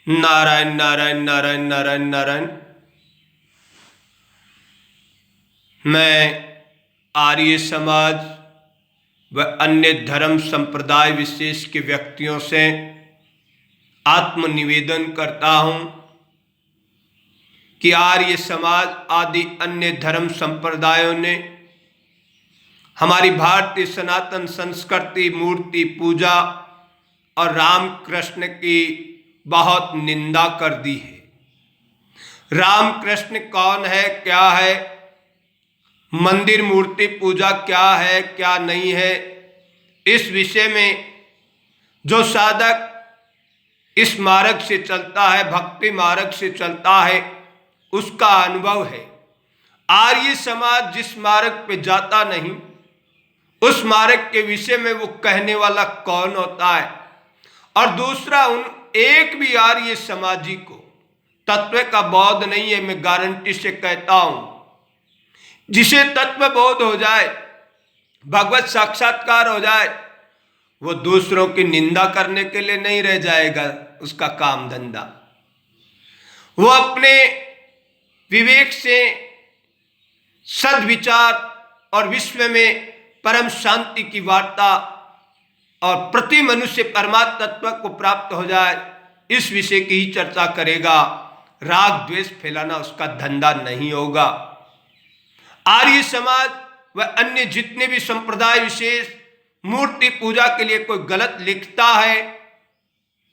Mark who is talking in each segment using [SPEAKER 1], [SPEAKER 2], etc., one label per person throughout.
[SPEAKER 1] नारायण नारायण नारायण नारायण नारायण। मैं आर्य समाज व अन्य धर्म संप्रदाय विशेष के व्यक्तियों से आत्मनिवेदन करता हूं कि आर्य समाज आदि अन्य धर्म संप्रदायों ने हमारी भारतीय सनातन संस्कृति, मूर्ति पूजा और राम कृष्ण की बहुत निंदा कर दी है। राम कृष्ण कौन है, क्या है, मंदिर मूर्ति पूजा क्या है क्या नहीं है, इस विषय में जो साधक इस मार्ग से चलता है, भक्ति मार्ग से चलता है, उसका अनुभव है। आर्य समाज जिस मार्ग पे जाता नहीं, उस मार्ग के विषय में वो कहने वाला कौन होता है। और दूसरा, उन एक भी आर्य समाजी को तत्व का बोध नहीं है। मैं गारंटी से कहता हूं, जिसे तत्व बोध हो जाए, भगवत साक्षात्कार हो जाए, वो दूसरों की निंदा करने के लिए नहीं रह जाएगा उसका काम धंधा। वो अपने विवेक से सद्विचार और विश्व में परम शांति की वार्ता और प्रति मनुष्य परमात्म तत्व को प्राप्त हो जाए, इस विषय की ही चर्चा करेगा। राग द्वेष फैलाना उसका धंधा नहीं होगा। आर्य समाज व अन्य जितने भी संप्रदाय विशेष मूर्ति पूजा के लिए कोई गलत लिखता है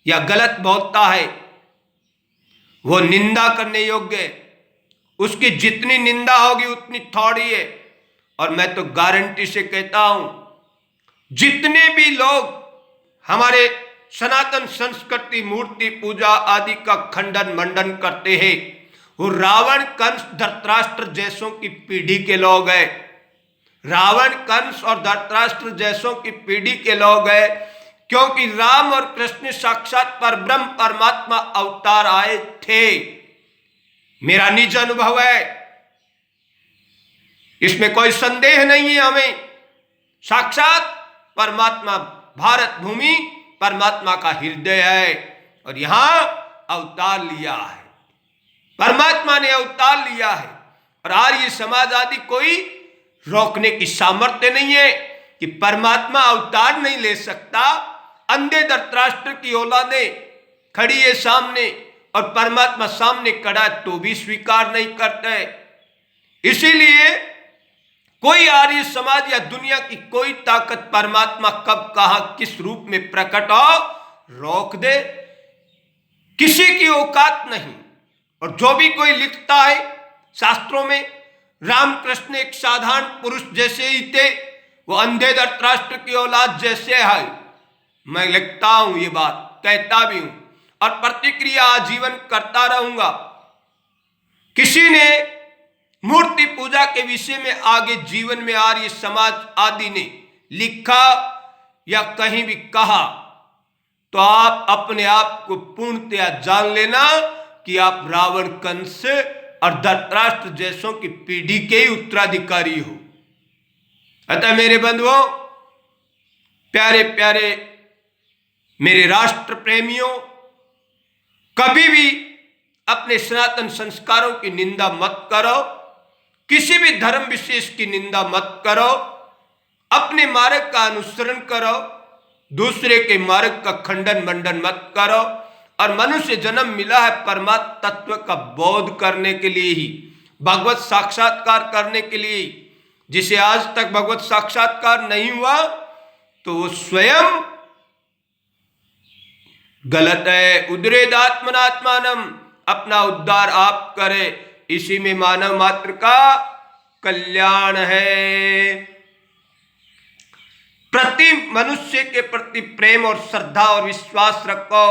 [SPEAKER 1] या गलत बोलता है, वो निंदा करने योग्य है। उसकी जितनी निंदा होगी उतनी थोड़ी है। और मैं तो गारंटी से कहता हूं, जितने भी लोग हमारे सनातन संस्कृति, मूर्ति पूजा आदि का खंडन मंडन करते हैं, वो रावण, कंस, धृतराष्ट्र जैसों की पीढ़ी के लोग हैं। रावण, कंस और धृतराष्ट्र जैसों की पीढ़ी के लोग हैं, क्योंकि राम और कृष्ण साक्षात परब्रह्म परमात्मा अवतार आए थे। मेरा निज अनुभव है, इसमें कोई संदेह नहीं है। हमें साक्षात परमात्मा, भारत भूमि परमात्मा का हृदय है और यहां अवतार लिया है, परमात्मा ने अवतार लिया है। और आर्य समाज आदि कोई रोकने की सामर्थ्य नहीं है कि परमात्मा अवतार नहीं ले सकता। अंधे धृतराष्ट्र की औलादें खड़ी है सामने और परमात्मा सामने खड़ा तो भी स्वीकार नहीं करते। इसीलिए कोई आर्य समाज या दुनिया की कोई ताकत परमात्मा कब, कहां, किस रूप में प्रकट हो, रोक दे, किसी की औकात नहीं। और जो भी कोई लिखता है शास्त्रों में, रामकृष्ण एक साधारण पुरुष जैसे ही थे, वो अंधे धृतराष्ट्र की औलाद जैसे है। मैं लिखता हूं ये बात, कहता भी हूं और प्रतिक्रिया आजीवन करता रहूंगा। किसी ने मूर्ति पूजा के विषय में आगे जीवन में आर्य समाज आदि ने लिखा या कहीं भी कहा, तो आप अपने आप को पूर्णतया जान लेना कि आप रावण, कंस और धृतराष्ट्र जैसों की पीढ़ी के ही उत्तराधिकारी हो। अतः मेरे बंधुओं, प्यारे प्यारे मेरे राष्ट्र प्रेमियों, कभी भी अपने सनातन संस्कारों की निंदा मत करो, किसी भी धर्म विशेष की निंदा मत करो, अपने मार्ग का अनुसरण करो, दूसरे के मार्ग का खंडन मंडन मत करो। और मनुष्य जन्म मिला है परमात्म तत्व का बोध करने के लिए ही, भगवत साक्षात्कार करने के लिए। जिसे आज तक भगवत साक्षात्कार नहीं हुआ तो वो स्वयं गलत है। उद्रेदात्मनात्मानम, अपना उद्धार आप करे, इसी में मानव मात्र का कल्याण है। प्रति मनुष्य के प्रति प्रेम और श्रद्धा और विश्वास रखो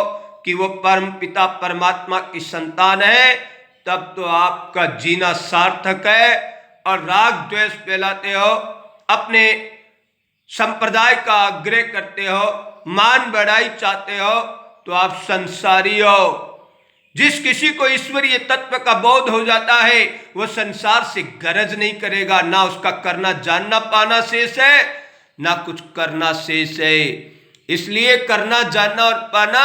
[SPEAKER 1] कि वो परम पिता परमात्मा की संतान है, तब तो आपका जीना सार्थक है। और राग द्वेष फैलाते हो, अपने संप्रदाय का आग्रह करते हो, मान बढ़ाई चाहते हो, तो आप संसारी हो। जिस किसी को ईश्वरीय तत्व का बोध हो जाता है, वो संसार से गरज नहीं करेगा। ना उसका करना जानना पाना शेष है, ना कुछ करना शेष है। इसलिए करना जानना और पाना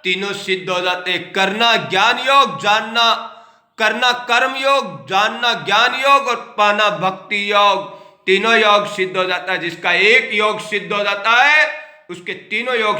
[SPEAKER 1] तीनों सिद्ध हो जाते हैं। करना ज्ञान योग, जानना करना कर्म योग, जानना ज्ञान योग और पाना भक्ति योग। तीनों योग सिद्ध हो जाता है। जिसका एक योग सिद्ध हो जाता है उसके तीनों योग